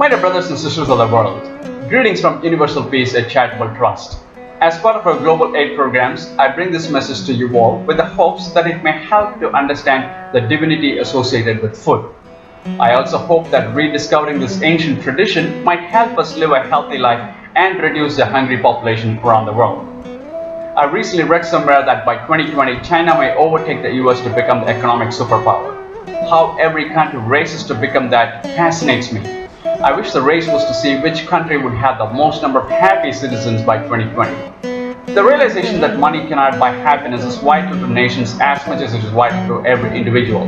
My dear brothers and sisters of the world, greetings from Universal Peace at Charitable Trust. As part of our global aid programs, I bring this message to you all with the hopes that it may help to understand the divinity associated with food. I also hope that rediscovering this ancient tradition might help us live a healthy life and reduce the hungry population around the world. I recently read somewhere that by 2020, China may overtake the US to become the economic superpower. How every country races to become that fascinates me. I wish the race was to see which country would have the most number of happy citizens by 2020. The realization that money cannot buy happiness is vital to nations as much as it is vital to every individual.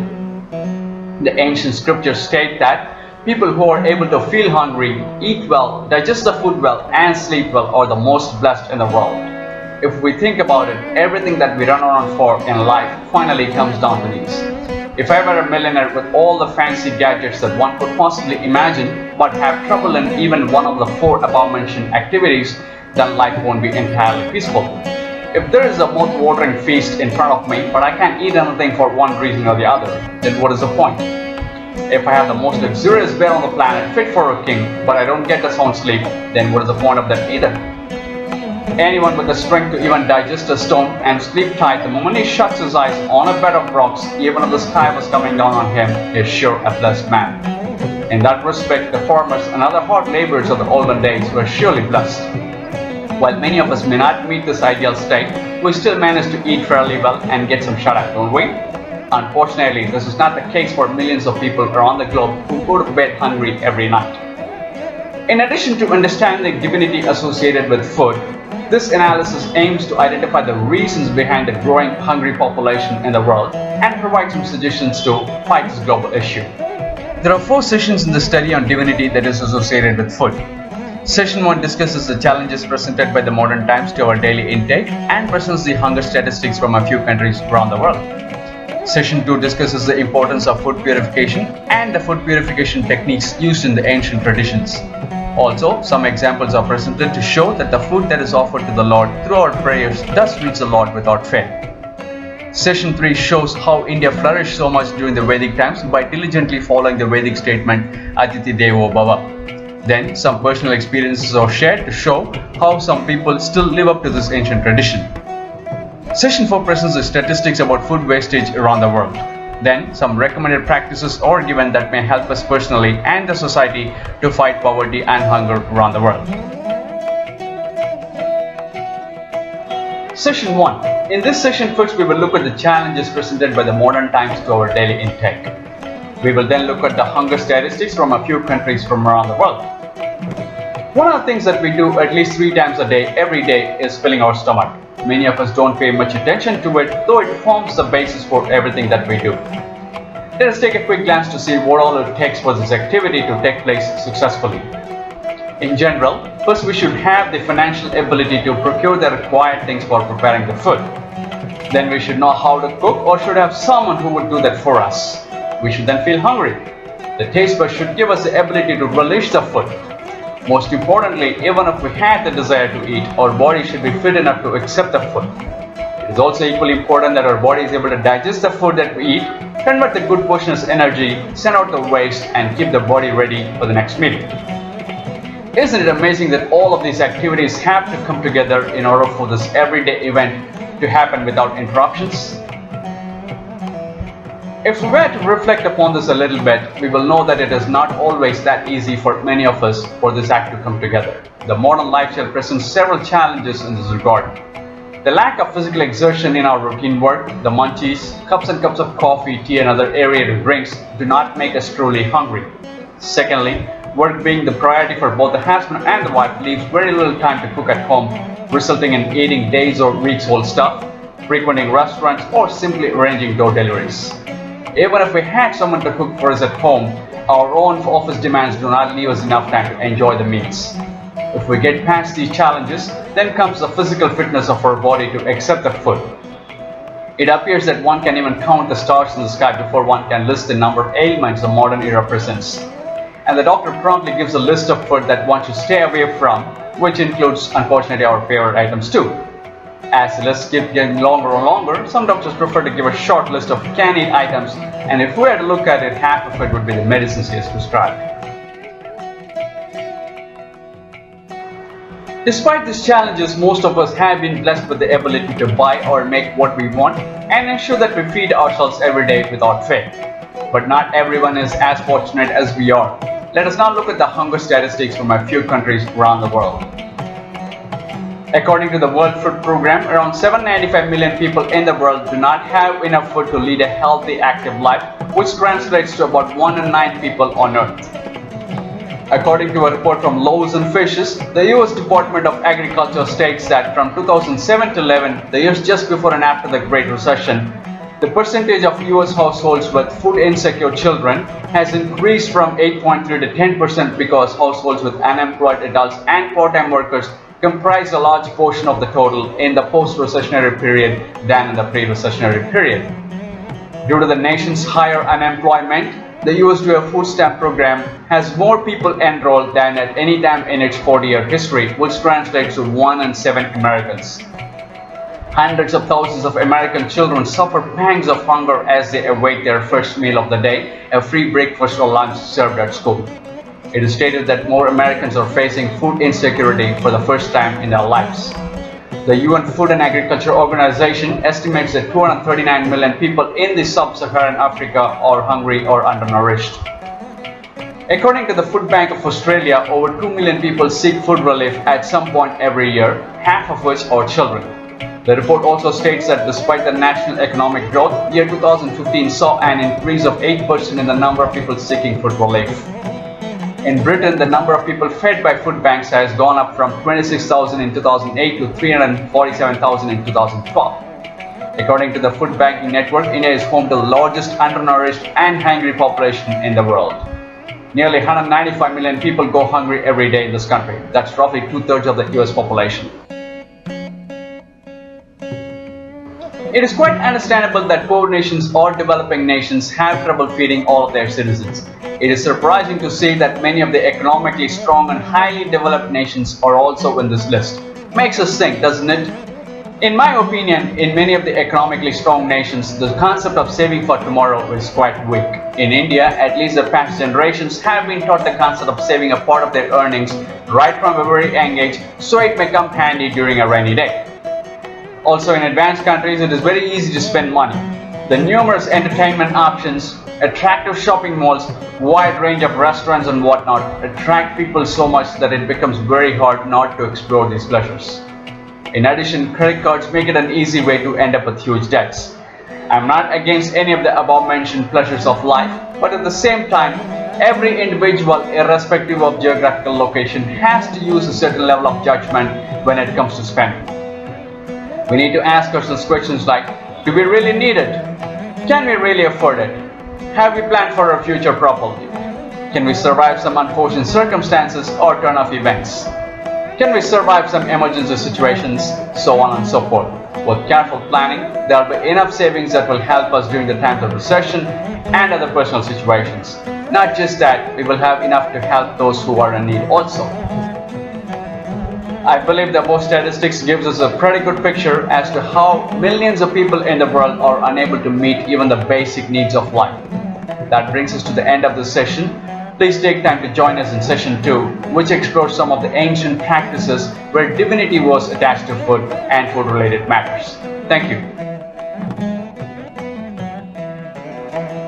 The ancient scriptures state that people who are able to feel hungry, eat well, digest the food well, and sleep well are the most blessed in the world. If we think about it, everything that we run around for in life finally comes down to these. If I were a millionaire with all the fancy gadgets that one could possibly imagine, but have trouble in even one of the four above-mentioned activities, then life won't be entirely peaceful. If there is a mouth-watering feast in front of me, but I can't eat anything for one reason or the other, then what is the point? If I have the most luxurious bed on the planet fit for a king, but I don't get a sound sleep, then what is the point of that either? Anyone with the strength to even digest a stone and sleep tight the moment he shuts his eyes on a bed of rocks, even if the sky was coming down on him, is sure a blessed man. In that respect, the farmers and other hard laborers of the olden days were surely blessed. While many of us may not meet this ideal state, we still manage to eat fairly well and get some shut-eye, don't we? Unfortunately, this is not the case for millions of people around the globe who go to bed hungry every night. In addition to understanding the divinity associated with food, this analysis aims to identify the reasons behind the growing hungry population in the world and provide some suggestions to fight this global issue. There are 4 sessions in the study on divinity that is associated with food. Session 1 discusses the challenges presented by the modern times to our daily intake and presents the hunger statistics from a few countries around the world. Session 2 discusses the importance of food purification and the food purification techniques used in the ancient traditions. Also, some examples are presented to show that the food that is offered to the Lord through our prayers does reach the Lord without fail. Session 3 shows how India flourished so much during the Vedic times by diligently following the Vedic statement Atithi Devo Bhava. Then, some personal experiences are shared to show how some people still live up to this ancient tradition. Session 4 presents the statistics about food wastage around the world. Then, some recommended practices are given that may help us personally and the society to fight poverty and hunger around the world. Session 1. In this session, first we will look at the challenges presented by the modern times to our daily intake. We will then look at the hunger statistics from a few countries from around the world. One of the things that we do at least 3 times a day, every day, is filling our stomach. Many of us don't pay much attention to it, though it forms the basis for everything that we do. Let us take a quick glance to see what all it takes for this activity to take place successfully. In general, first we should have the financial ability to procure the required things for preparing the food. Then we should know how to cook or should have someone who would do that for us. We should then feel hungry. The taste buds should give us the ability to relish the food. Most importantly, even if we had the desire to eat, our body should be fit enough to accept the food. It is also equally important that our body is able to digest the food that we eat, convert the good portion as energy, send out the waste, and keep the body ready for the next meal. Isn't it amazing that all of these activities have to come together in order for this everyday event to happen without interruptions? If we were to reflect upon this a little bit, we will know that it is not always that easy for many of us for this act to come together. The modern lifestyle presents several challenges in this regard. The lack of physical exertion in our routine work, the munchies, cups and cups of coffee, tea and other aerated drinks do not make us truly hungry. Secondly, work being the priority for both the husband and the wife leaves very little time to cook at home, resulting in eating days or weeks old stuff, frequenting restaurants or simply arranging door deliveries. Even if we had someone to cook for us at home, our own office demands do not leave us enough time to enjoy the meals. If we get past these challenges, then comes the physical fitness of our body to accept the food. It appears that one can even count the stars in the sky before one can list the number of ailments the modern era presents. And the doctor promptly gives a list of food that one should stay away from, which includes, unfortunately, our favorite items too. As the list keeps getting longer and longer, some doctors prefer to give a short list of can-eat items, and if we had to look at it, half of it would be the medicines he has prescribed. Despite these challenges, most of us have been blessed with the ability to buy or make what we want and ensure that we feed ourselves every day without fail. But not everyone is as fortunate as we are. Let us now look at the hunger statistics from a few countries around the world. According to the World Food Programme, around 795 million people in the world do not have enough food to lead a healthy, active life, which translates to about 1 in 9 people on Earth. According to a report from Loaves and Fishes, the US Department of Agriculture states that from 2007 to 11, the years just before and after the Great Recession, the percentage of US households with food insecure children has increased from 8.3 to 10% because households with unemployed adults and part-time workers comprise a large portion of the total in the post-recessionary period than in the pre-recessionary period. Due to the nation's higher unemployment, the USDA food stamp program has more people enrolled than at any time in its 40-year history, which translates to 1 in 7 Americans. Hundreds of thousands of American children suffer pangs of hunger as they await their first meal of the day, a free breakfast or lunch served at school. It is stated that more Americans are facing food insecurity for the first time in their lives. The UN Food and Agriculture Organization estimates that 239 million people in the sub-Saharan Africa are hungry or undernourished. According to the Food Bank of Australia, over 2 million people seek food relief at some point every year, half of which are children. The report also states that despite the national economic growth, year 2015 saw an increase of 8% in the number of people seeking food relief. In Britain, the number of people fed by food banks has gone up from 26,000 in 2008 to 347,000 in 2012. According to the Food Banking Network, India is home to the largest undernourished and hungry population in the world. Nearly 195 million people go hungry every day in this country. That's roughly 2/3 of the US population. It is quite understandable that poor nations or developing nations have trouble feeding all of their citizens. It is surprising to see that many of the economically strong and highly developed nations are also in this list. Makes us think, doesn't it? In my opinion, in many of the economically strong nations, the concept of saving for tomorrow is quite weak. In India, at least the past generations have been taught the concept of saving a part of their earnings right from a very young age so it may come handy during a rainy day. Also, in advanced countries, it is very easy to spend money. The numerous entertainment options, attractive shopping malls, wide range of restaurants and whatnot attract people so much that it becomes very hard not to explore these pleasures. In addition, credit cards make it an easy way to end up with huge debts. I'm not against any of the above mentioned pleasures of life, but at the same time, every individual, irrespective of geographical location, has to use a certain level of judgment when it comes to spending. We need to ask ourselves questions like, do we really need it? Can we really afford it? Have we planned for our future properly? Can we survive some unfortunate circumstances or turn off events? Can we survive some emergency situations? So on and so forth. With careful planning, there will be enough savings that will help us during the times of recession and other personal situations. Not just that, we will have enough to help those who are in need also. I believe that most statistics gives us a pretty good picture as to how millions of people in the world are unable to meet even the basic needs of life. That brings us to the end of this session. Please take time to join us in session 2, which explores some of the ancient practices where divinity was attached to food and food related matters. Thank you.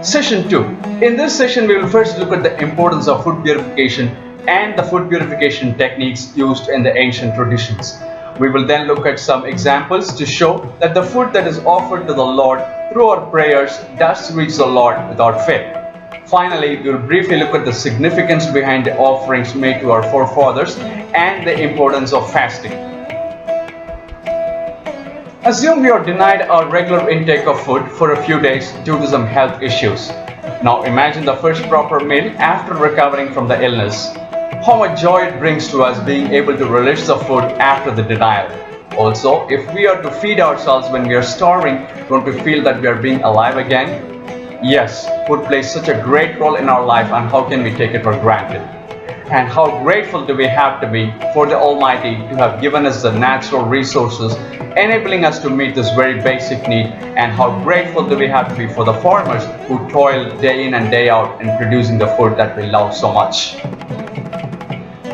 Session 2. In this session, we will first look at the importance of food purification and the food purification techniques used in the ancient traditions. We will then look at some examples to show that the food that is offered to the Lord through our prayers does reach the Lord without fail. Finally, we will briefly look at the significance behind the offerings made to our forefathers and the importance of fasting. Assume we are denied our regular intake of food for a few days due to some health issues. Now imagine the first proper meal after recovering from the illness. How much joy it brings to us being able to relish the food after the denial. Also, if we are to feed ourselves when we are starving, don't we feel that we are being alive again? Yes, food plays such a great role in our life, and how can we take it for granted? And how grateful do we have to be for the Almighty to have given us the natural resources enabling us to meet this very basic need, and how grateful do we have to be for the farmers who toil day in and day out in producing the food that we love so much.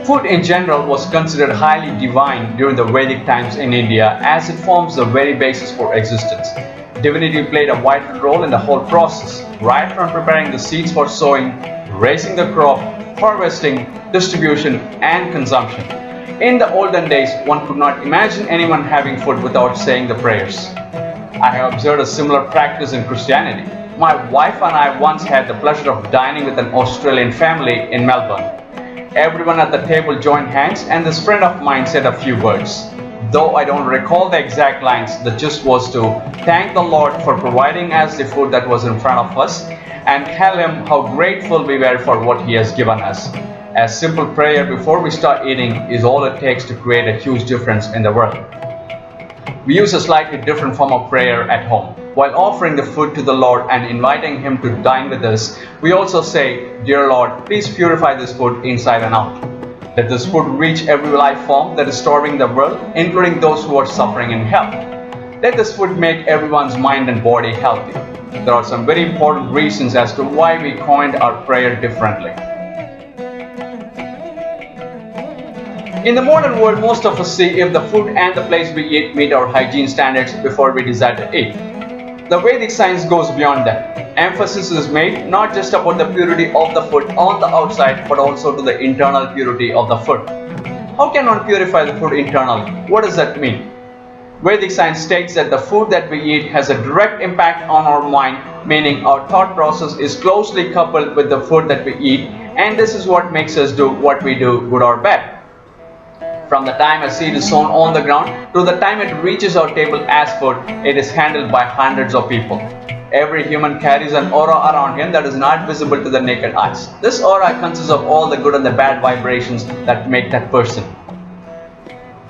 Food in general was considered highly divine during the Vedic times in India as it forms the very basis for existence. Divinity played a vital role in the whole process, right from preparing the seeds for sowing, raising the crop, harvesting, distribution, and consumption. In the olden days, one could not imagine anyone having food without saying the prayers. I have observed a similar practice in Christianity. My wife and I once had the pleasure of dining with an Australian family in Melbourne. Everyone at the table joined hands, and this friend of mine said a few words. Though I don't recall the exact lines, the gist was to thank the Lord for providing us the food that was in front of us and tell Him how grateful we were for what He has given us. A simple prayer before we start eating is all it takes to create a huge difference in the world. We use a slightly different form of prayer at home. While offering the food to the Lord and inviting Him to dine with us, we also say, "Dear Lord, please purify this food inside and out. Let this food reach every life form that is starving the world, including those who are suffering in health. Let this food make everyone's mind and body healthy." There are some very important reasons as to why we coined our prayer differently. In the modern world, most of us see if the food and the place we eat meet our hygiene standards before we decide to eat. The Vedic science goes beyond that. Emphasis is made not just about the purity of the food on the outside, but also to the internal purity of the food. How can one purify the food internally? What does that mean? Vedic science states that the food that we eat has a direct impact on our mind, meaning our thought process is closely coupled with the food that we eat, and this is what makes us do what we do, good or bad. From the time a seed is sown on the ground to the time it reaches our table as food, it is handled by hundreds of people. Every human carries an aura around him that is not visible to the naked eyes. This aura consists of all the good and the bad vibrations that make that person.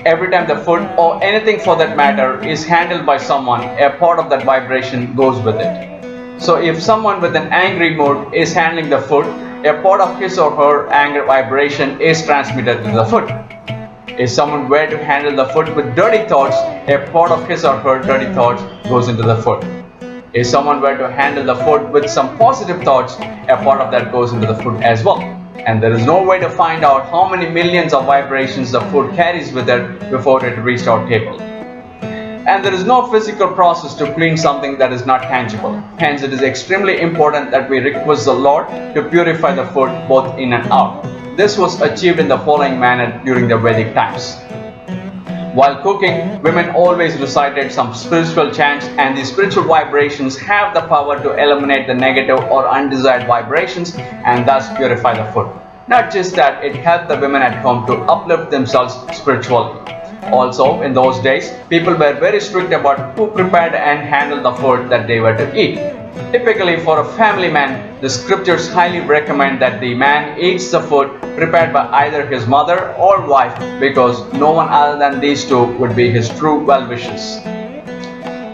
Every time the food or anything for that matter is handled by someone, a part of that vibration goes with it. So if someone with an angry mood is handling the food, a part of his or her anger vibration is transmitted to the food. If someone were to handle the food with dirty thoughts, a part of his or her dirty thoughts goes into the food. If someone were to handle the food with some positive thoughts, a part of that goes into the food as well. And there is no way to find out how many millions of vibrations the food carries with it before it reached our table. And there is no physical process to clean something that is not tangible. Hence, it is extremely important that we request the Lord to purify the food both in and out. This was achieved in the following manner during the Vedic times. While cooking, women always recited some spiritual chants, and these spiritual vibrations have the power to eliminate the negative or undesired vibrations and thus purify the food. Not just that, it helped the women at home to uplift themselves spiritually. Also, in those days, people were very strict about who prepared and handled the food that they were to eat. Typically, for a family man, the scriptures highly recommend that the man eats the food prepared by either his mother or wife, because no one other than these two would be his true well-wishers.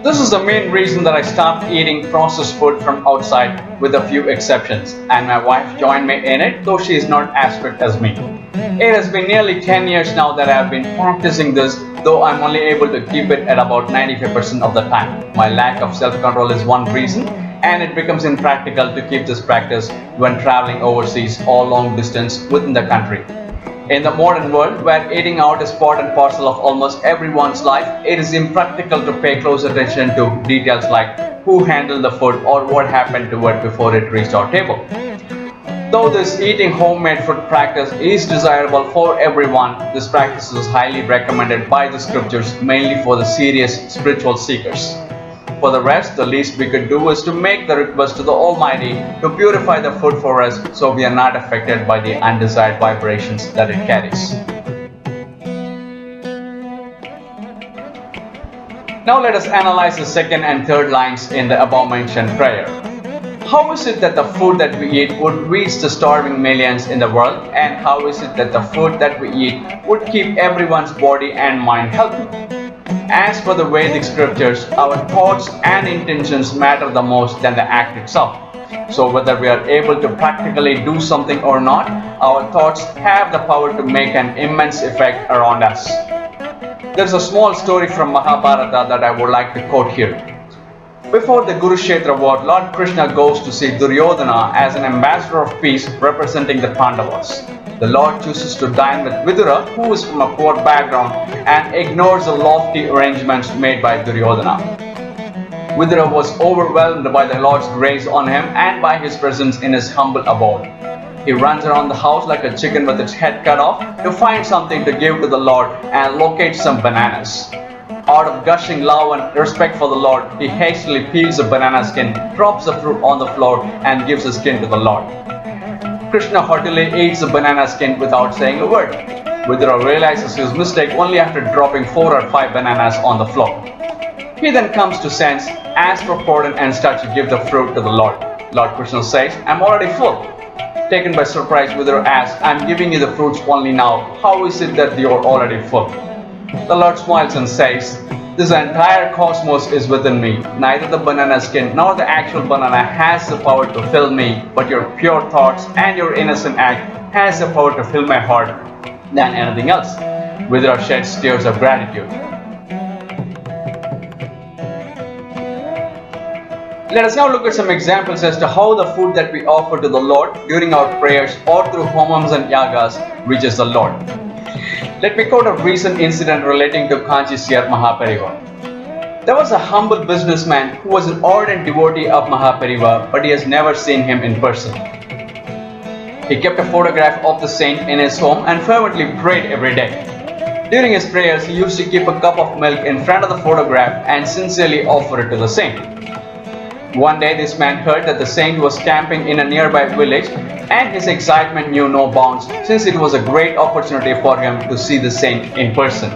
This is the main reason that I stopped eating processed food from outside, with a few exceptions, and my wife joined me in it, though she is not as strict as me. It has been nearly 10 years now that I have been practicing this, though I'm only able to keep it at about 95% of the time. My lack of self-control is one reason, and it becomes impractical to keep this practice when traveling overseas or long distance within the country. In the modern world, where eating out is part and parcel of almost everyone's life, it is impractical to pay close attention to details like who handled the food or what happened to it before it reached our table. Though this eating homemade food practice is desirable for everyone, this practice is highly recommended by the scriptures, mainly for the serious spiritual seekers. For the rest, the least we could do is to make the request to the Almighty to purify the food for us so we are not affected by the undesired vibrations that it carries. Now let us analyze the second and third lines in the above mentioned prayer. How is it that the food that we eat would reach the starving millions in the world, and how is it that the food that we eat would keep everyone's body and mind healthy? As for the Vedic scriptures, our thoughts and intentions matter the most than the act itself. So whether we are able to practically do something or not, our thoughts have the power to make an immense effect around us. There's a small story from Mahabharata that I would like to quote here. Before the Kurukshetra war, Lord Krishna goes to see Duryodhana as an ambassador of peace representing the Pandavas. The Lord chooses to dine with Vidura, who is from a poor background, and ignores the lofty arrangements made by Duryodhana. Vidura was overwhelmed by the Lord's grace on him and by his presence in his humble abode. He runs around the house like a chicken with its head cut off to find something to give to the Lord and locates some bananas. Out of gushing love and respect for the Lord, he hastily peels a banana skin, drops the fruit on the floor, and gives the skin to the Lord. Krishna heartily eats the banana skin without saying a word. Vidura realizes his mistake only after dropping 4 or 5 bananas on the floor. He then comes to sense, asks for pardon, and starts to give the fruit to the Lord. Lord Krishna says, "I'm already full." Taken by surprise, Vidura asks, "I'm giving you the fruits only now. How is it that you're already full?" The Lord smiles and says, "This entire cosmos is within me. Neither the banana skin nor the actual banana has the power to fill me, but your pure thoughts and your innocent act has the power to fill my heart than anything else." Vidura sheds tears of gratitude. Let us now look at some examples as to how the food that we offer to the Lord during our prayers or through homams and yagas reaches the Lord. Let me quote a recent incident relating to Kanchi Siyar Mahaperiyava. There was a humble businessman who was an ardent devotee of Mahaperiyava, but he has never seen him in person. He kept a photograph of the saint in his home and fervently prayed every day. During his prayers, he used to keep a cup of milk in front of the photograph and sincerely offer it to the saint. One day, this man heard that the saint was camping in a nearby village, and his excitement knew no bounds since it was a great opportunity for him to see the saint in person.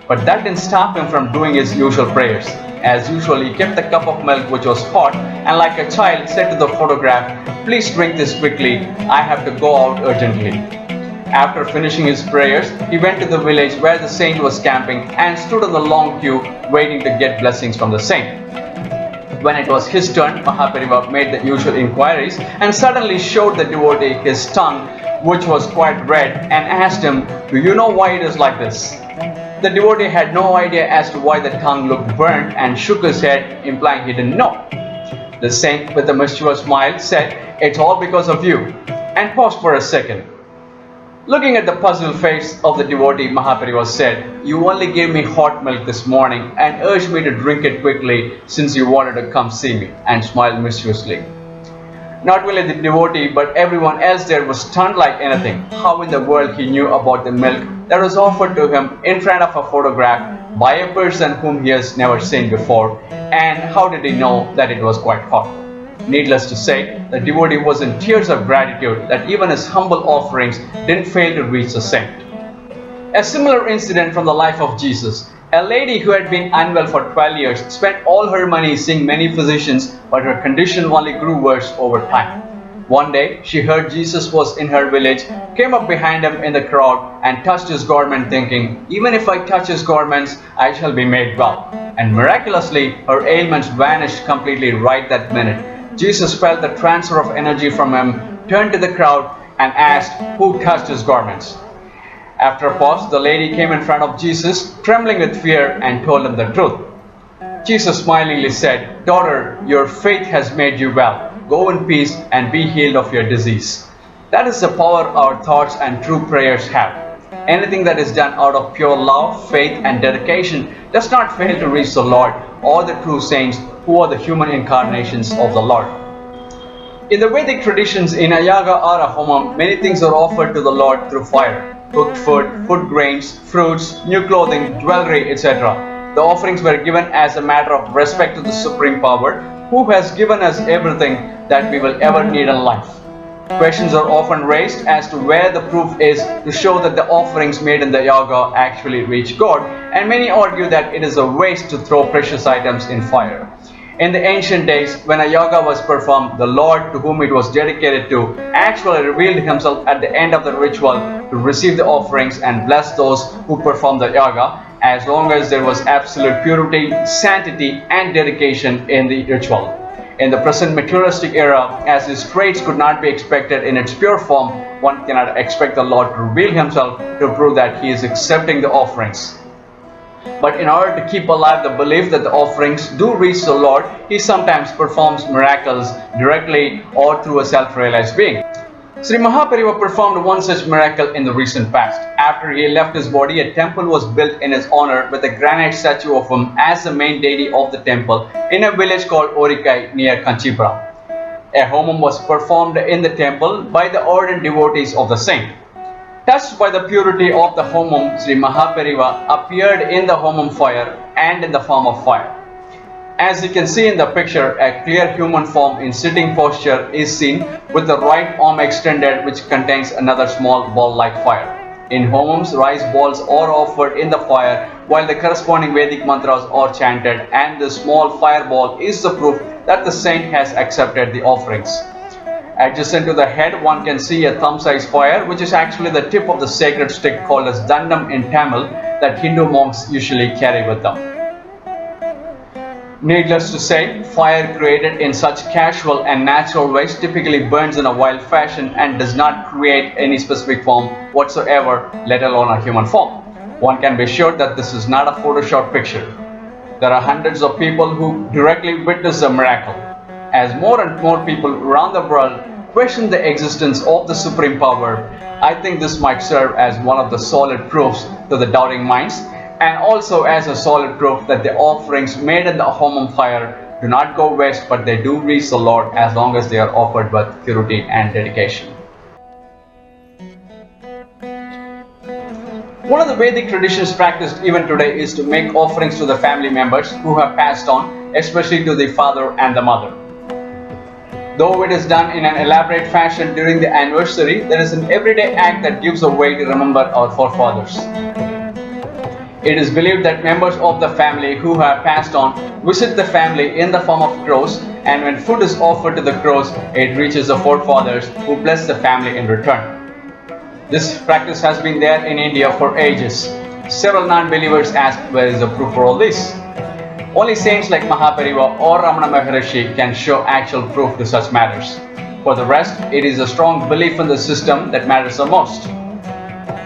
But that didn't stop him from doing his usual prayers. As usual, he kept the cup of milk, which was hot, and like a child said to the photograph, "Please drink this quickly, I have to go out urgently." After finishing his prayers, he went to the village where the saint was camping and stood in the long queue waiting to get blessings from the saint. When it was his turn, Mahaperiyava made the usual inquiries and suddenly showed the devotee his tongue, which was quite red, and asked him, "Do you know why it is like this?" The devotee had no idea as to why the tongue looked burnt and shook his head, implying he didn't know. The saint, with a mischievous smile, said, "It's all because of you," and paused for a second. Looking at the puzzled face of the devotee, Mahaperiyava said, "You only gave me hot milk this morning and urged me to drink it quickly since you wanted to come see me," and smiled mischievously. Not only the devotee, but everyone else there was stunned like anything. How in the world he knew about the milk that was offered to him in front of a photograph by a person whom he has never seen before, and how did he know that it was quite hot? Needless to say, the devotee was in tears of gratitude that even his humble offerings didn't fail to reach the saint. A similar incident from the life of Jesus. A lady who had been unwell for 12 years spent all her money seeing many physicians, but her condition only grew worse over time. One day, she heard Jesus was in her village, came up behind him in the crowd, and touched his garment, thinking, "Even if I touch his garments, I shall be made well." And miraculously, her ailments vanished completely right that minute. Jesus felt the transfer of energy from him, turned to the crowd, and asked, "Who touched his garments?" After a pause, the lady came in front of Jesus, trembling with fear, and told him the truth. Jesus smilingly said, "Daughter, your faith has made you well. Go in peace and be healed of your disease." That is the power our thoughts and true prayers have. Anything that is done out of pure love, faith, and dedication does not fail to reach the Lord or the true saints who are the human incarnations of the Lord. In the Vedic traditions, in a yaga or a homam, many things are offered to the Lord through fire. Cooked food, food grains, fruits, new clothing, jewelry, etc. The offerings were given as a matter of respect to the Supreme Power, who has given us everything that we will ever need in life. Questions are often raised as to where the proof is to show that the offerings made in the yaga actually reach God, and many argue that it is a waste to throw precious items in fire. In the ancient days, when a yaga was performed, the Lord to whom it was dedicated to actually revealed himself at the end of the ritual to receive the offerings and bless those who performed the yaga, as long as there was absolute purity, sanctity, and dedication in the ritual. In the present materialistic era, as these traits could not be expected in its pure form, one cannot expect the Lord to reveal himself to prove that he is accepting the offerings. But in order to keep alive the belief that the offerings do reach the Lord, he sometimes performs miracles directly or through a self-realized being. Sri Mahapariva performed one such miracle in the recent past. After he left his body, a temple was built in his honor with a granite statue of him as the main deity of the temple in a village called Orikai near Kanchipura. A homam was performed in the temple by the ardent devotees of the saint. Touched by the purity of the homam, Sri Mahapariva appeared in the homam fire and in the form of fire. As you can see in the picture, a clear human form in sitting posture is seen with the right arm extended, which contains another small ball-like fire. In homams, rice balls are offered in the fire while the corresponding Vedic mantras are chanted, and the small fireball is the proof that the saint has accepted the offerings. Adjacent to the head, one can see a thumb-sized fire, which is actually the tip of the sacred stick called as dandam in Tamil that Hindu monks usually carry with them. Needless to say, fire created in such casual and natural ways typically burns in a wild fashion and does not create any specific form whatsoever, let alone a human form. One can be sure that this is not a Photoshop picture. There are hundreds of people who directly witness the miracle. As more and more people around the world question the existence of the supreme power, I think this might serve as one of the solid proofs to the doubting minds, and also as a solid proof that the offerings made in the homam fire do not go waste, but they do reach the Lord as long as they are offered with purity and dedication. One of the Vedic traditions practiced even today is to make offerings to the family members who have passed on, especially to the father and the mother. Though it is done in an elaborate fashion during the anniversary, there is an everyday act that gives a way to remember our forefathers. It is believed that members of the family who have passed on visit the family in the form of crows, and when food is offered to the crows, it reaches the forefathers who bless the family in return. This practice has been there in India for ages. Several non-believers ask, where is the proof for all this? Only saints like Mahapariva or Ramana Maharishi can show actual proof to such matters. For the rest, it is a strong belief in the system that matters the most.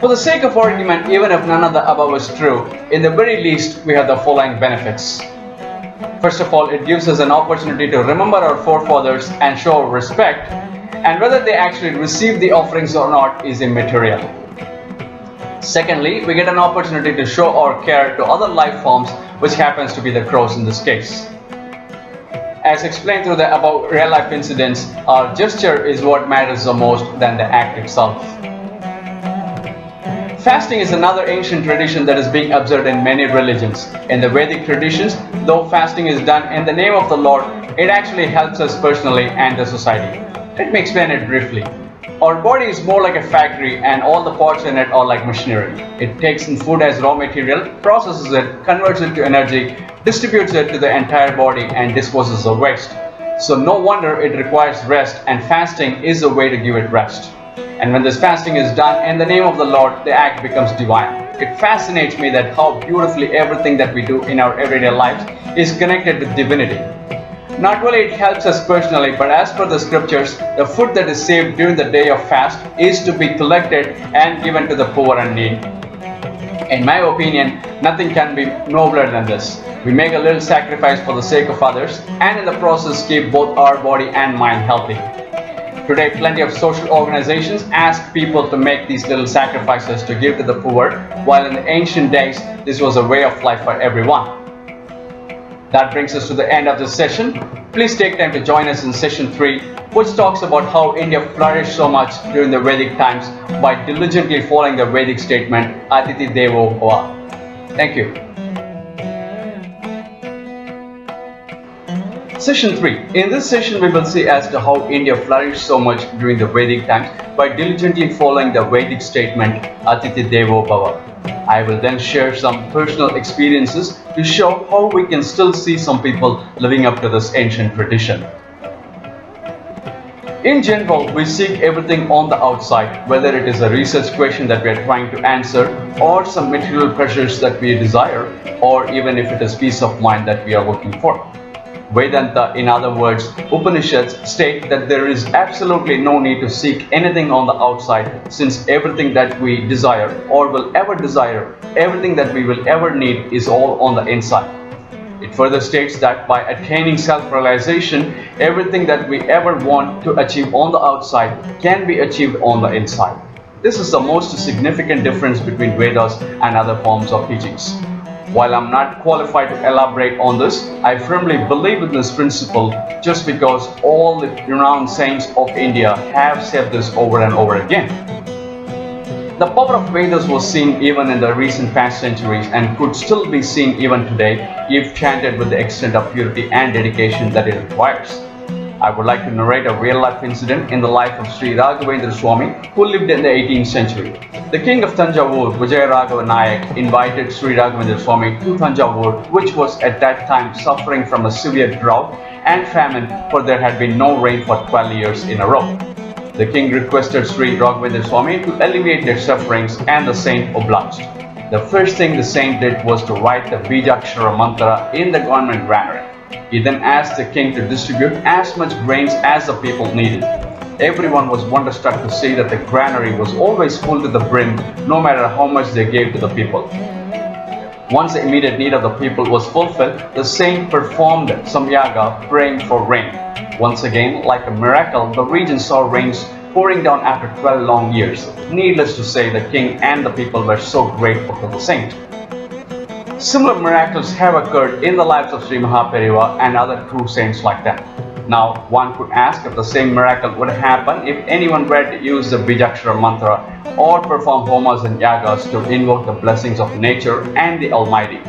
For the sake of argument, even if none of the above is true, in the very least, we have the following benefits. First of all, it gives us an opportunity to remember our forefathers and show our respect, and whether they actually receive the offerings or not is immaterial. Secondly, we get an opportunity to show our care to other life forms, which happens to be the crows in this case. As explained through the above real-life incidents, our gesture is what matters the most than the act itself. Fasting is another ancient tradition that is being observed in many religions. In the Vedic traditions, though fasting is done in the name of the Lord, it actually helps us personally and the society. Let me explain it briefly. Our body is more like a factory, and all the parts in it are like machinery. It takes in food as raw material, processes it, converts it to energy, distributes it to the entire body, and disposes the waste. So no wonder it requires rest, and fasting is a way to give it rest. And when this fasting is done in the name of the Lord, the act becomes divine. It fascinates me that how beautifully everything that we do in our everyday lives is connected with divinity. Not only it helps us personally, but as per the scriptures, the food that is saved during the day of fast is to be collected and given to the poor and needy. In my opinion, nothing can be nobler than this. We make a little sacrifice for the sake of others, and in the process keep both our body and mind healthy. Today, plenty of social organizations ask people to make these little sacrifices to give to the poor, while in the ancient days, this was a way of life for everyone. That brings us to the end of this session. Please take time to join us in session 3, which talks about how India flourished so much during the Vedic times by diligently following the Vedic statement, Atithi Devo Bhava. Thank you. Session 3. In this session, we will see as to how India flourished so much during the Vedic times by diligently following the Vedic statement, Atithi Devo Bhava. I will then share some personal experiences to show how we can still see some people living up to this ancient tradition. In general, we seek everything on the outside, whether it is a research question that we are trying to answer, or some material pleasures that we desire, or even if it is peace of mind that we are looking for. Vedanta, in other words, Upanishads, state that there is absolutely no need to seek anything on the outside, since everything that we desire or will ever desire, everything that we will ever need is all on the inside. It further states that by attaining self-realization, everything that we ever want to achieve on the outside can be achieved on the inside. This is the most significant difference between Vedas and other forms of teachings. While I'm not qualified to elaborate on this, I firmly believe in this principle just because all the renowned saints of India have said this over and over again. The power of Vedas was seen even in the recent past centuries and could still be seen even today if chanted with the extent of purity and dedication that it requires. I would like to narrate a real-life incident in the life of Sri Raghavendra Swami, who lived in the 18th century. The king of Tanjavur, Vijayaraghava Nayak, invited Sri Raghavendra Swami to Tanjavur, which was at that time suffering from a severe drought and famine, for there had been no rain for 12 years in a row. The king requested Sri Raghavendra Swami to alleviate their sufferings, and the saint obliged. The first thing the saint did was to write the Bijakshara mantra in the government granary. He then asked the king to distribute as much grains as the people needed. Everyone was wonderstruck to see that the granary was always full to the brim, no matter how much they gave to the people. Once the immediate need of the people was fulfilled, the saint performed some yaga, praying for rain. Once again, like a miracle, the region saw rains pouring down after 12 long years. Needless to say, the king and the people were so grateful to the saint. Similar miracles have occurred in the lives of Sri Mahaperiva and other true saints like them. Now, one could ask if the same miracle would happen if anyone were to use the Bijakshara mantra or perform homas and yagas to invoke the blessings of nature and the Almighty.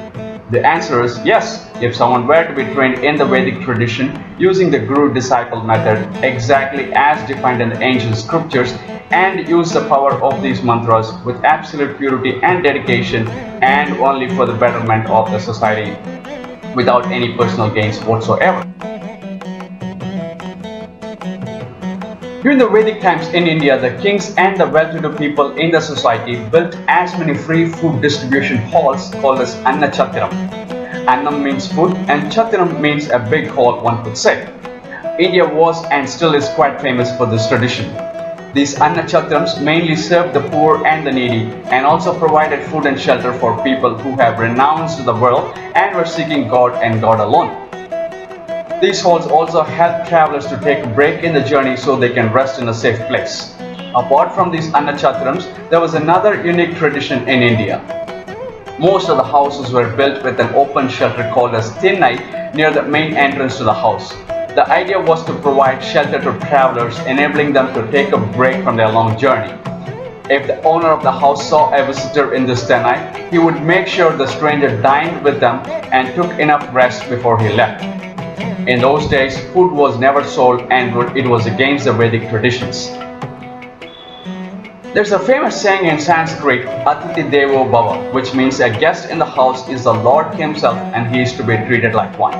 The answer is yes, if someone were to be trained in the Vedic tradition using the guru-disciple method exactly as defined in the ancient scriptures and use the power of these mantras with absolute purity and dedication and only for the betterment of the society without any personal gains whatsoever. During the Vedic times in India, the kings and the well-to-do people in the society built as many free food distribution halls called as Anna Chatiram. Annam means food and Chatiram means a big hall, one could say. India was and still is quite famous for this tradition. These Anna Chatirams mainly served the poor and the needy and also provided food and shelter for people who have renounced the world and were seeking God and God alone. These halls also help travelers to take a break in the journey so they can rest in a safe place. Apart from these Anna Chatirams, there was another unique tradition in India. Most of the houses were built with an open shelter called as Thinnai near the main entrance to the house. The idea was to provide shelter to travelers, enabling them to take a break from their long journey. If the owner of the house saw a visitor in this Thinnai, he would make sure the stranger dined with them and took enough rest before he left. In those days, food was never sold and it was against the Vedic traditions. There's a famous saying in Sanskrit, Atiti Devo Bhava, which means a guest in the house is the Lord himself and he is to be treated like one.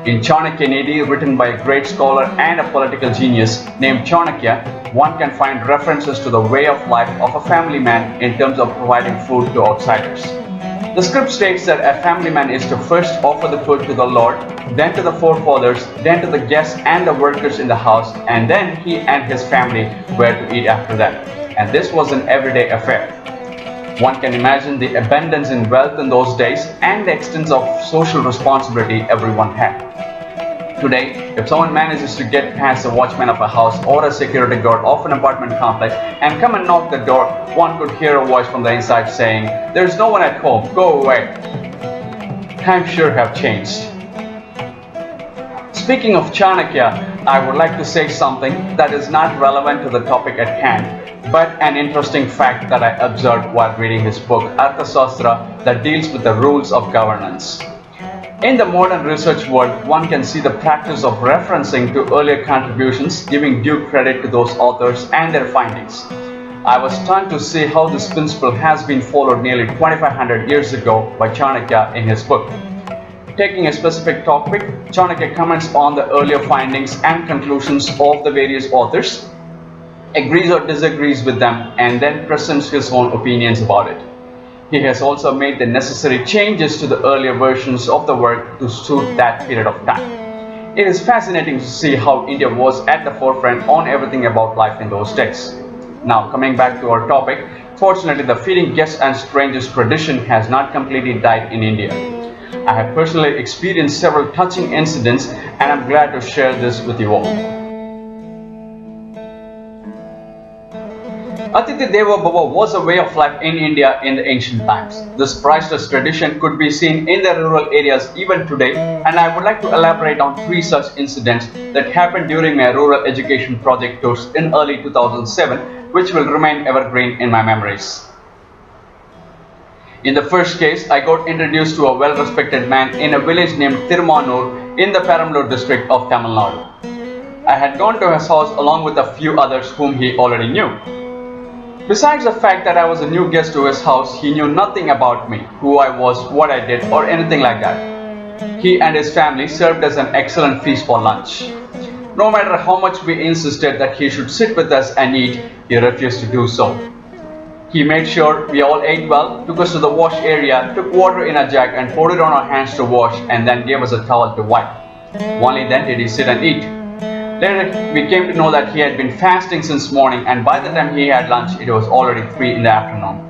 In Chanakya Nidhi, written by a great scholar and a political genius named Chanakya, one can find references to the way of life of a family man in terms of providing food to outsiders. The script states that a family man is to first offer the food to the Lord, then to the forefathers, then to the guests and the workers in the house, and then he and his family were to eat after that. And this was an everyday affair. One can imagine the abundance in wealth in those days and the extent of social responsibility everyone had. Today, if someone manages to get past the watchman of a house or a security guard of an apartment complex and come and knock the door, one could hear a voice from the inside saying, "There's no one at home, go away." Times sure have changed. Speaking of Chanakya, I would like to say something that is not relevant to the topic at hand, but an interesting fact that I observed while reading his book Arthasastra that deals with the rules of governance. In the modern research world, one can see the practice of referencing to earlier contributions, giving due credit to those authors and their findings. I was stunned to see how this principle has been followed nearly 2500 years ago by Chanakya in his book. Taking a specific topic, Chanakya comments on the earlier findings and conclusions of the various authors, agrees or disagrees with them, and then presents his own opinions about it. He has also made the necessary changes to the earlier versions of the work to suit that period of time. It is fascinating to see how India was at the forefront on everything about life in those days. Now, coming back to our topic, fortunately the feeding guests and strangers tradition has not completely died in India. I have personally experienced several touching incidents and I'm glad to share this with you all. Atiti Deva Bhava was a way of life in India in the ancient times. This priceless tradition could be seen in the rural areas even today, and I would like to elaborate on three such incidents that happened during my rural education project tours in early 2007, which will remain evergreen in my memories. In the first case, I got introduced to a well-respected man in a village named Thirumanur in the Perambalur district of Tamil Nadu. I had gone to his house along with a few others whom he already knew. Besides the fact that I was a new guest to his house, he knew nothing about me, who I was, what I did, or anything like that. He and his family served us an excellent feast for lunch. No matter how much we insisted that he should sit with us and eat, he refused to do so. He made sure we all ate well, took us to the wash area, took water in a jug and poured it on our hands to wash, and then gave us a towel to wipe. Only then did he sit and eat. Later, we came to know that he had been fasting since morning, and by the time he had lunch, it was already 3 in the afternoon.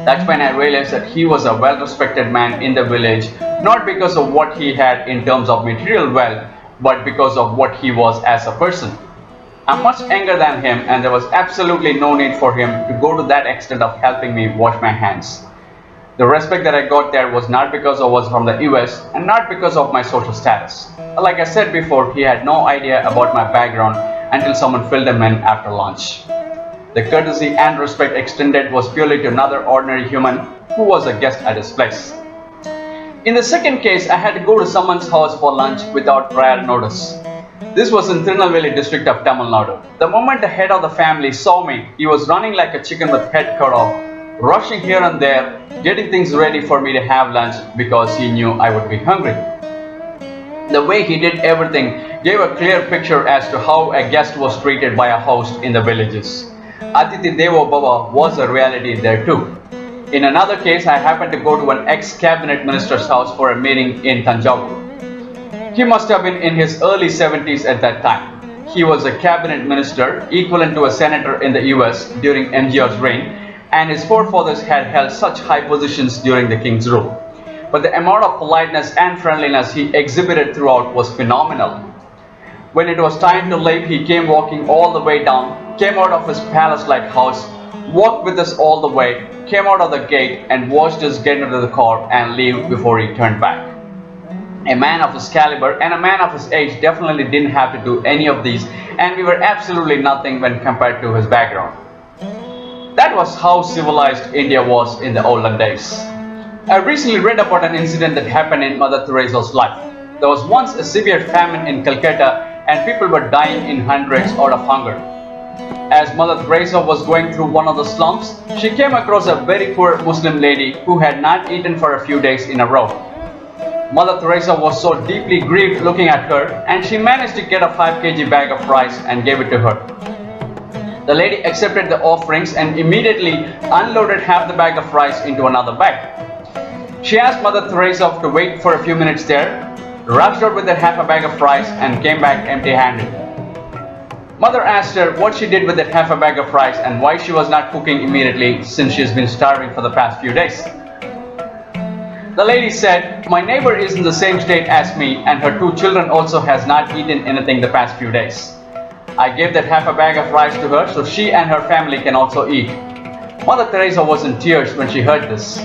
That's when I realized that he was a well-respected man in the village, not because of what he had in terms of material wealth, but because of what he was as a person. I'm much younger than him, and there was absolutely no need for him to go to that extent of helping me wash my hands. The respect that I got there was not because I was from the US and not because of my social status. Like I said before, he had no idea about my background until someone filled him in after lunch. The courtesy and respect extended was purely to another ordinary human who was a guest at his place. In the second case, I had to go to someone's house for lunch without prior notice. This was in Tirunelveli district of Tamil Nadu. The moment the head of the family saw me, he was running like a chicken with head cut off, rushing here and there, getting things ready for me to have lunch because he knew I would be hungry. The way he did everything gave a clear picture as to how a guest was treated by a host in the villages. Atiti Devo Bhava was a reality there too. In another case, I happened to go to an ex-cabinet minister's house for a meeting in Tanjavur. He must have been in his early 70s at that time. He was a cabinet minister, equivalent to a senator in the US during MGR's reign, and his forefathers had held such high positions during the king's rule. But the amount of politeness and friendliness he exhibited throughout was phenomenal. When it was time to leave, he came walking all the way down, came out of his palace-like house, walked with us all the way, came out of the gate and watched us get into the car and leave before he turned back. A man of his caliber and a man of his age definitely didn't have to do any of these, and we were absolutely nothing when compared to his background. That was how civilized India was in the olden days. I recently read about an incident that happened in Mother Teresa's life. There was once a severe famine in Calcutta and people were dying in hundreds out of hunger. As Mother Teresa was going through one of the slums, she came across a very poor Muslim lady who had not eaten for a few days in a row. Mother Teresa was so deeply grieved looking at her, and she managed to get a 5 kg bag of rice and gave it to her. The lady accepted the offerings and immediately unloaded half the bag of rice into another bag. She asked Mother Teresa to wait for a few minutes there, rushed out with that half a bag of rice and came back empty-handed. Mother asked her what she did with that half a bag of rice and why she was not cooking immediately since she has been starving for the past few days. The lady said, "My neighbor is in the same state as me and her 2 children also has not eaten anything the past few days. I gave that half a bag of rice to her so she and her family can also eat." Mother Teresa was in tears when she heard this.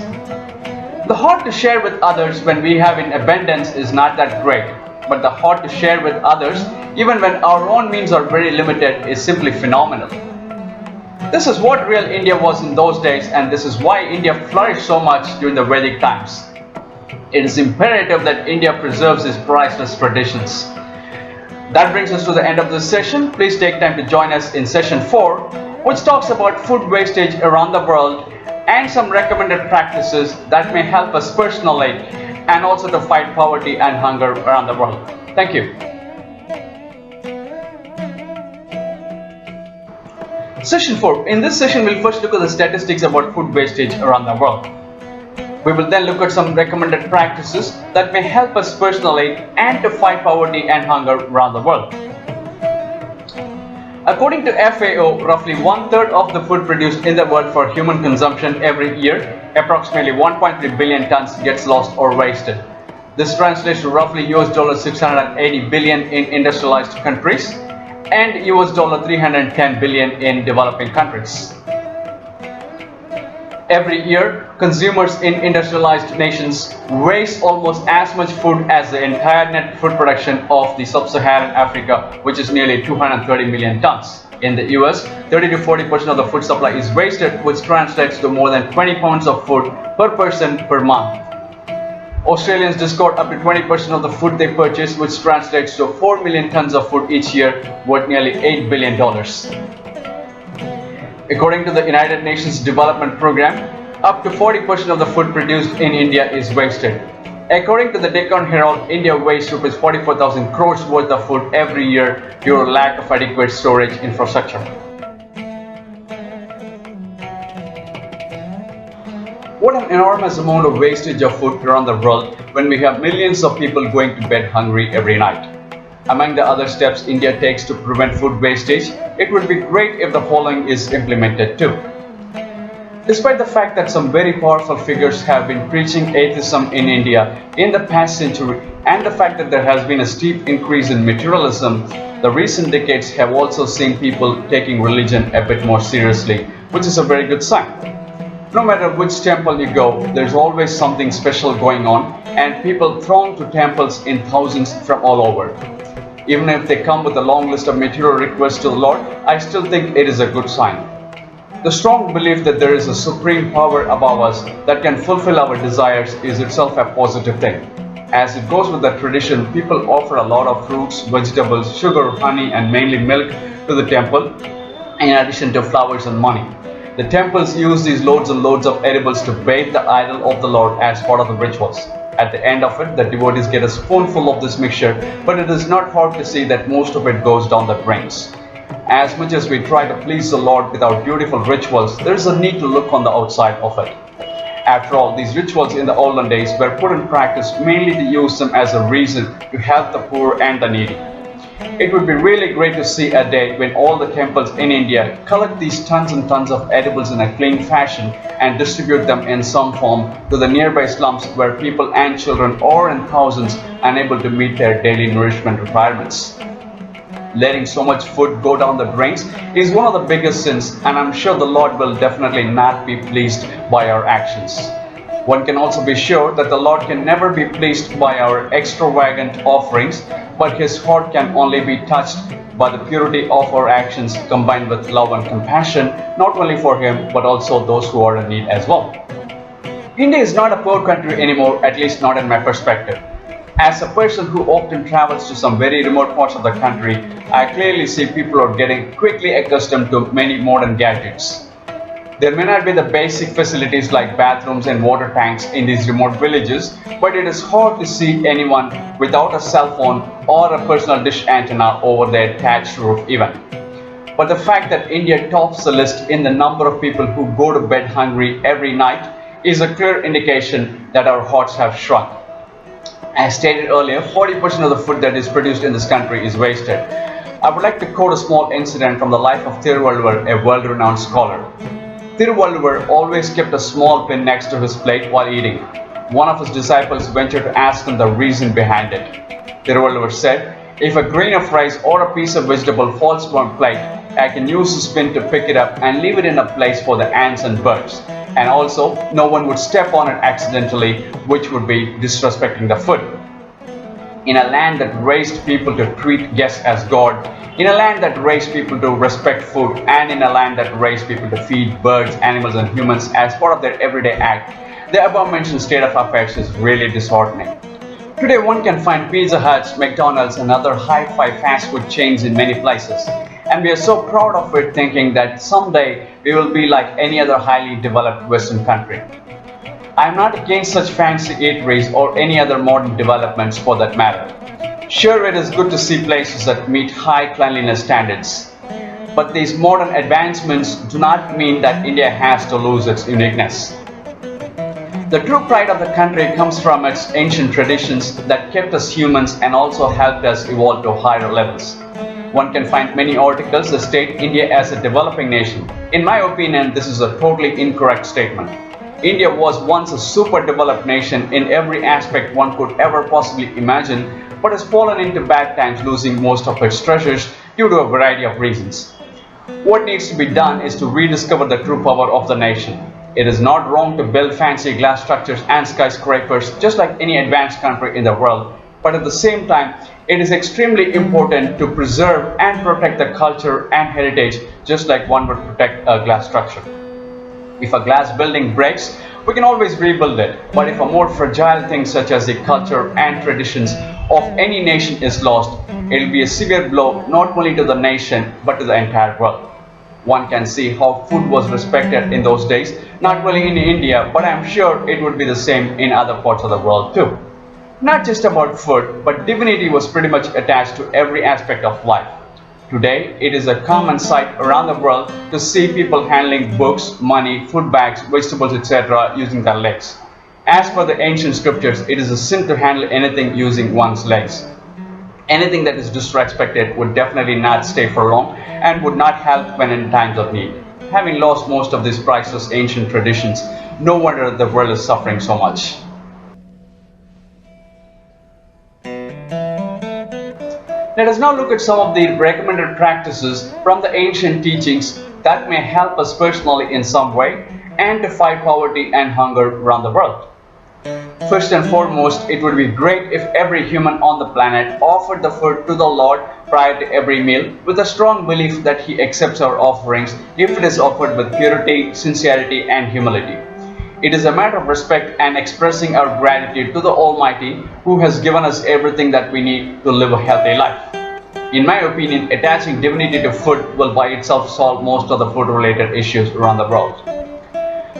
The heart to share with others when we have in abundance is not that great, but the heart to share with others even when our own means are very limited is simply phenomenal. This is what real India was in those days, and this is why India flourished so much during the Vedic times. It is imperative that India preserves its priceless traditions. That brings us to the end of this session. Please take time to join us in session 4, which talks about food wastage around the world and some recommended practices that may help us personally and also to fight poverty and hunger around the world. Thank you. Session 4. In this session, we'll first look at the statistics about food wastage around the world. We will then look at some recommended practices that may help us personally and to fight poverty and hunger around the world. According to FAO, roughly one-third of the food produced in the world for human consumption every year, approximately 1.3 billion tons, gets lost or wasted. This translates to roughly $680 billion in industrialized countries and $310 billion in developing countries. Every year, consumers in industrialized nations waste almost as much food as the entire net food production of the sub-Saharan Africa, which is nearly 230 million tons. In the US, 30 to 40% of the food supply is wasted, which translates to more than 20 pounds of food per person per month. Australians discard up to 20% of the food they purchase, which translates to 4 million tons of food each year, worth nearly $8 billion. According to the United Nations Development Programme, up to 40% of the food produced in India is wasted. According to the Deccan Herald, India wastes Rs 44,000 crores worth of food every year due to lack of adequate storage infrastructure. What an enormous amount of wastage of food around the world when we have millions of people going to bed hungry every night. Among the other steps India takes to prevent food wastage, it would be great if the following is implemented too. Despite the fact that some very powerful figures have been preaching atheism in India in the past century, and the fact that there has been a steep increase in materialism, the recent decades have also seen people taking religion a bit more seriously, which is a very good sign. No matter which temple you go, there's always something special going on, and people throng to temples in thousands from all over. Even if they come with a long list of material requests to the Lord, I still think it is a good sign. The strong belief that there is a supreme power above us that can fulfill our desires is itself a positive thing. As it goes with that tradition, people offer a lot of fruits, vegetables, sugar, honey, and mainly milk to the temple, in addition to flowers and money. The temples use these loads and loads of edibles to bathe the idol of the Lord as part of the rituals. At the end of it, the devotees get a spoonful of this mixture, but it is not hard to see that most of it goes down the drains. As much as we try to please the Lord with our beautiful rituals, there is a need to look on the outside of it. After all, these rituals in the olden days were put in practice mainly to use them as a reason to help the poor and the needy. It would be really great to see a day when all the temples in India collect these tons and tons of edibles in a clean fashion and distribute them in some form to the nearby slums where people and children are in thousands unable to meet their daily nourishment requirements. Letting so much food go down the drains is one of the biggest sins, and I'm sure the Lord will definitely not be pleased by our actions. One can also be sure that the Lord can never be pleased by our extravagant offerings, but His heart can only be touched by the purity of our actions combined with love and compassion, not only for Him but also those who are in need as well. India is not a poor country anymore, at least not in my perspective. As a person who often travels to some very remote parts of the country, I clearly see people are getting quickly accustomed to many modern gadgets. There may not be the basic facilities like bathrooms and water tanks in these remote villages, but it is hard to see anyone without a cell phone or a personal dish antenna over their thatched roof even. But the fact that India tops the list in the number of people who go to bed hungry every night is a clear indication that our hearts have shrunk. As stated earlier, 40% of the food that is produced in this country is wasted. I would like to quote a small incident from the life of Thiruvalluvar, a world-renowned scholar. Thiruvalluvar always kept a small pin next to his plate while eating. One of his disciples ventured to ask him the reason behind it. Thiruvalluvar said, "If a grain of rice or a piece of vegetable falls from my plate, I can use this pin to pick it up and leave it in a place for the ants and birds. And also, no one would step on it accidentally, which would be disrespecting the food." In a land that raised people to treat guests as God, in a land that raised people to respect food, and in a land that raised people to feed birds, animals, and humans as part of their everyday act, the above-mentioned state of affairs is really disheartening. Today, one can find Pizza Huts, McDonald's, and other hi-fi fast food chains in many places, and we are so proud of it, thinking that someday we will be like any other highly developed Western country. I am not against such fancy eateries or any other modern developments for that matter. Sure, it is good to see places that meet high cleanliness standards. But these modern advancements do not mean that India has to lose its uniqueness. The true pride of the country comes from its ancient traditions that kept us humans and also helped us evolve to higher levels. One can find many articles that state India as a developing nation. In my opinion, this is a totally incorrect statement. India was once a super developed nation in every aspect one could ever possibly imagine, but has fallen into bad times, losing most of its treasures due to a variety of reasons. What needs to be done is to rediscover the true power of the nation. It is not wrong to build fancy glass structures and skyscrapers just like any advanced country in the world, but at the same time, it is extremely important to preserve and protect the culture and heritage just like one would protect a glass structure. If a glass building breaks, we can always rebuild it, but if a more fragile thing such as the culture and traditions of any nation is lost, it will be a severe blow not only to the nation but to the entire world. One can see how food was respected in those days, not only in India, but I am sure it would be the same in other parts of the world too. Not just about food, but divinity was pretty much attached to every aspect of life. Today, it is a common sight around the world to see people handling books, money, food bags, vegetables, etc. using their legs. As per the ancient scriptures, it is a sin to handle anything using one's legs. Anything that is disrespected would definitely not stay for long and would not help when in times of need. Having lost most of these priceless ancient traditions, no wonder the world is suffering so much. Let us now look at some of the recommended practices from the ancient teachings that may help us personally in some way and to fight poverty and hunger around the world. First and foremost, it would be great if every human on the planet offered the food to the Lord prior to every meal with a strong belief that He accepts our offerings if it is offered with purity, sincerity, and humility. It is a matter of respect and expressing our gratitude to the Almighty who has given us everything that we need to live a healthy life. In my opinion, attaching divinity to food will by itself solve most of the food-related issues around the world.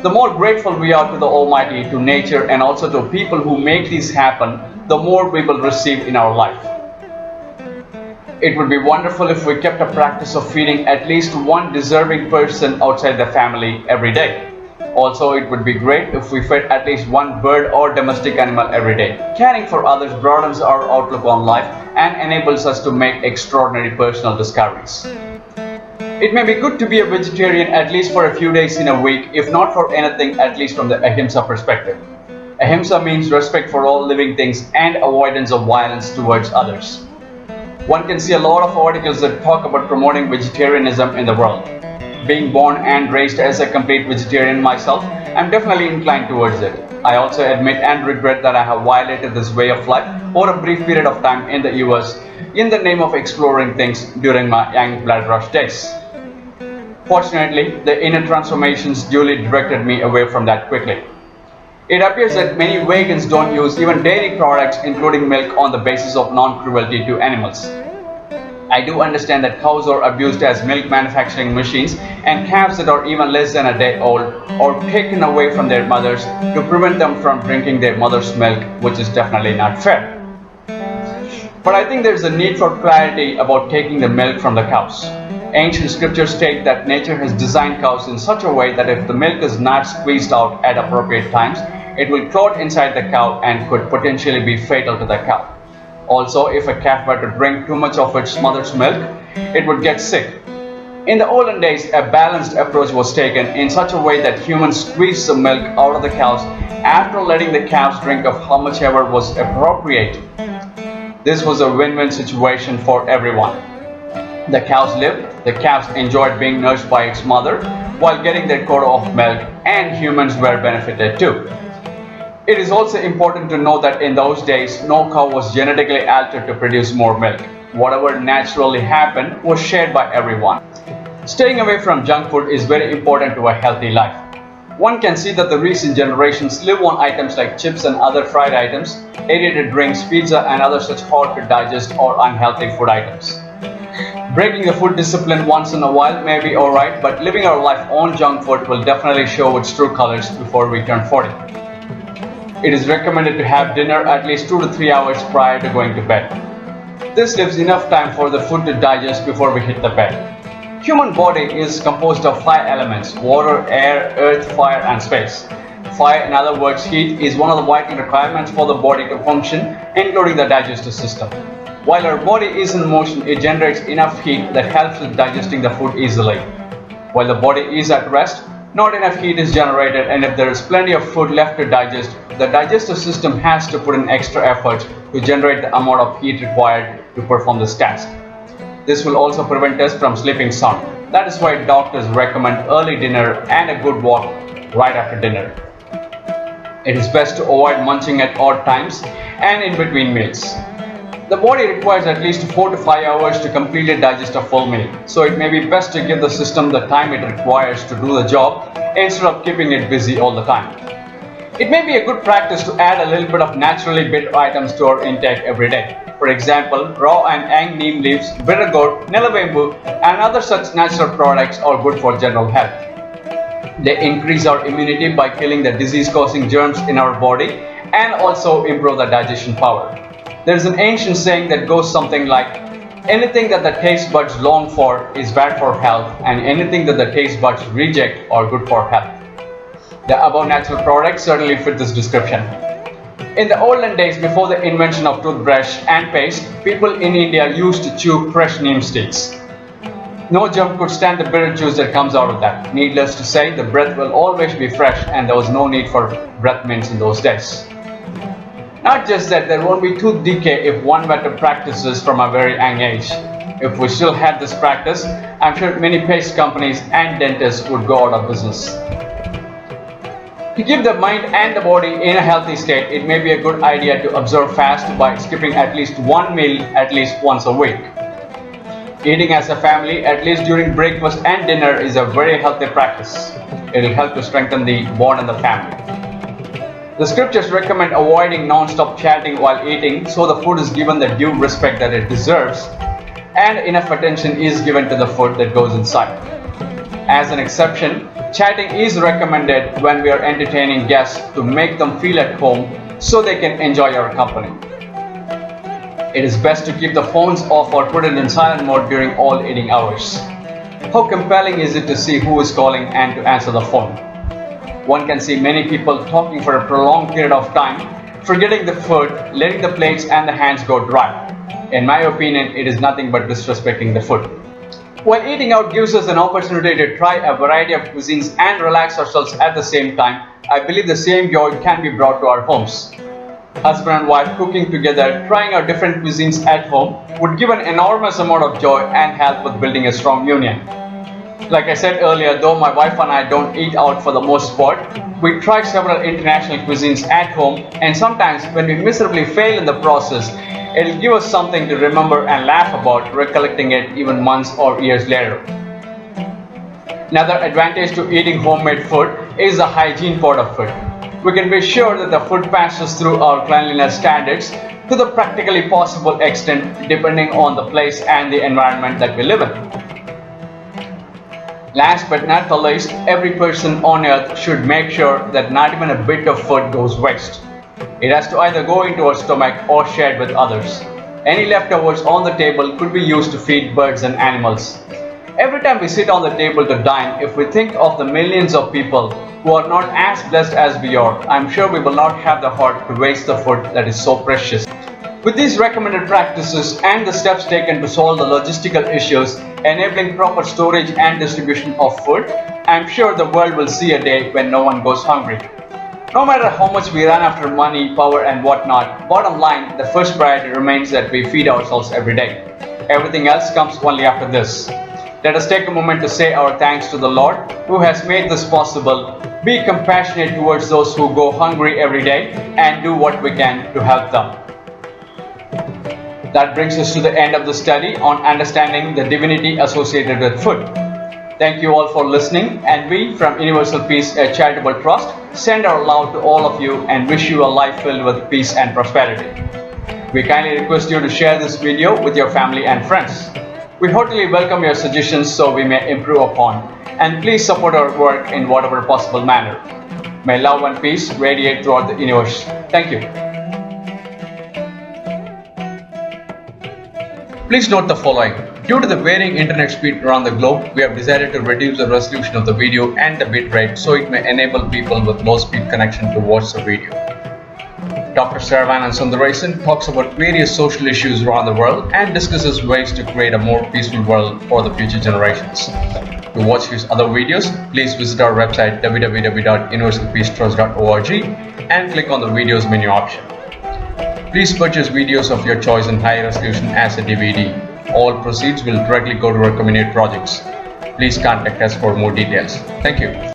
The more grateful we are to the Almighty, to nature, and also to people who make these happen, the more we will receive in our life. It would be wonderful if we kept a practice of feeding at least one deserving person outside the family every day. Also, it would be great if we fed at least one bird or domestic animal every day. Caring for others broadens our outlook on life and enables us to make extraordinary personal discoveries. It may be good to be a vegetarian at least for a few days in a week, if not for anything, at least from the Ahimsa perspective. Ahimsa means respect for all living things and avoidance of violence towards others. One can see a lot of articles that talk about promoting vegetarianism in the world. Being born and raised as a complete vegetarian myself, I am definitely inclined towards it. I also admit and regret that I have violated this way of life for a brief period of time in the US in the name of exploring things during my young blood rush days. Fortunately, the inner transformations duly directed me away from that quickly. It appears that many vegans don't use even dairy products including milk on the basis of non-cruelty to animals. I do understand that cows are abused as milk manufacturing machines and calves that are even less than a day old are taken away from their mothers to prevent them from drinking their mother's milk, which is definitely not fair. But I think there is a need for clarity about taking the milk from the cows. Ancient scriptures state that nature has designed cows in such a way that if the milk is not squeezed out at appropriate times, it will clot inside the cow and could potentially be fatal to the cow. Also, if a calf were to drink too much of its mother's milk, it would get sick. In the olden days, a balanced approach was taken in such a way that humans squeezed the milk out of the cows after letting the calves drink of how much ever was appropriate. This was a win-win situation for everyone. The cows lived, the calves enjoyed being nursed by its mother while getting their quota of milk, and humans were benefited too. It is also important to know that in those days, no cow was genetically altered to produce more milk. Whatever naturally happened was shared by everyone. Staying away from junk food is very important to a healthy life. One can see that the recent generations live on items like chips and other fried items, aerated drinks, pizza, and other such hard to digest or unhealthy food items. Breaking the food discipline once in a while may be alright, but living our life on junk food will definitely show its true colors before we turn 40. It is recommended to have dinner at least 2 to 3 hours prior to going to bed. This leaves enough time for the food to digest before we hit the bed. Human body is composed of 5 elements: water, air, earth, fire, and space. Fire, in other words heat, is one of the vital requirements for the body to function, including the digestive system. While our body is in motion, it generates enough heat that helps with digesting the food easily. While the body is at rest, not enough heat is generated, and if there is plenty of food left to digest, the digestive system has to put in extra effort to generate the amount of heat required to perform this task. This will also prevent us from sleeping sound. That is why doctors recommend early dinner and a good walk right after dinner. It is best to avoid munching at odd times and in between meals. The body requires at least 4 to 5 hours to completely digest a full meal, so it may be best to give the system the time it requires to do the job instead of keeping it busy all the time. It may be a good practice to add a little bit of naturally bitter items to our intake every day. For example, raw and young neem leaves, bitter gourd, nilavembu, and other such natural products are good for general health. They increase our immunity by killing the disease-causing germs in our body and also improve the digestion power. There is an ancient saying that goes something like, anything that the taste buds long for is bad for health, and anything that the taste buds reject are good for health. The above natural products certainly fit this description. In the olden days, before the invention of toothbrush and paste, people in India used to chew fresh neem sticks. No germ could stand the bitter juice that comes out of that. Needless to say, the breath will always be fresh, and there was no need for breath mints in those days. Not just that, there won't be tooth decay if one were to practice this from a very young age. If we still had this practice, I'm sure many paste companies and dentists would go out of business. To keep the mind and the body in a healthy state, it may be a good idea to observe fast by skipping at least one meal at least once a week. Eating as a family, at least during breakfast and dinner, is a very healthy practice. It will help to strengthen the bond in the family. The scriptures recommend avoiding non-stop chatting while eating, so the food is given the due respect that it deserves and enough attention is given to the food that goes inside. As an exception, chatting is recommended when we are entertaining guests to make them feel at home so they can enjoy our company. It is best to keep the phones off or put it in silent mode during all eating hours. How compelling is it to see who is calling and to answer the phone? One can see many people talking for a prolonged period of time, forgetting the food, letting the plates and the hands go dry. In my opinion, it is nothing but disrespecting the food. While eating out gives us an opportunity to try a variety of cuisines and relax ourselves at the same time, I believe the same joy can be brought to our homes. Husband and wife cooking together, trying out different cuisines at home would give an enormous amount of joy and help with building a strong union. Like I said earlier, though my wife and I don't eat out for the most part, we try several international cuisines at home, and sometimes when we miserably fail in the process, it'll give us something to remember and laugh about, recollecting it even months or years later. Another advantage to eating homemade food is the hygiene part of it. We can be sure that the food passes through our cleanliness standards to the practically possible extent, depending on the place and the environment that we live in. Last but not the least, every person on earth should make sure that not even a bit of food goes waste. It has to either go into our stomach or shared with others. Any leftovers on the table could be used to feed birds and animals. Every time we sit on the table to dine, if we think of the millions of people who are not as blessed as we are, I'm sure we will not have the heart to waste the food that is so precious. With these recommended practices and the steps taken to solve the logistical issues enabling proper storage and distribution of food, I'm sure the world will see a day when no one goes hungry. No matter how much we run after money, power and whatnot, bottom line, the first priority remains that we feed ourselves every day. Everything else comes only after this. Let us take a moment to say our thanks to the Lord who has made this possible. Be compassionate towards those who go hungry every day and do what we can to help them. That brings us to the end of the study on understanding the divinity associated with food. Thank you all for listening, and we from Universal Peace, a charitable trust, send our love to all of you and wish you a life filled with peace and prosperity. We kindly request you to share this video with your family and friends. We heartily welcome your suggestions so we may improve upon, and please support our work in whatever possible manner. May love and peace radiate throughout the universe. Thank you. Please note the following. Due to the varying internet speed around the globe, we have decided to reduce the resolution of the video and the bit rate so it may enable people with low speed connection to watch the video. Dr. Saravanan Sundaresan talks about various social issues around the world and discusses ways to create a more peaceful world for the future generations. To watch his other videos, please visit our website www.universalpeacetrust.org and click on the videos menu option. Please purchase videos of your choice in high resolution as a DVD. All proceeds will directly go to our community projects. Please contact us for more details. Thank you.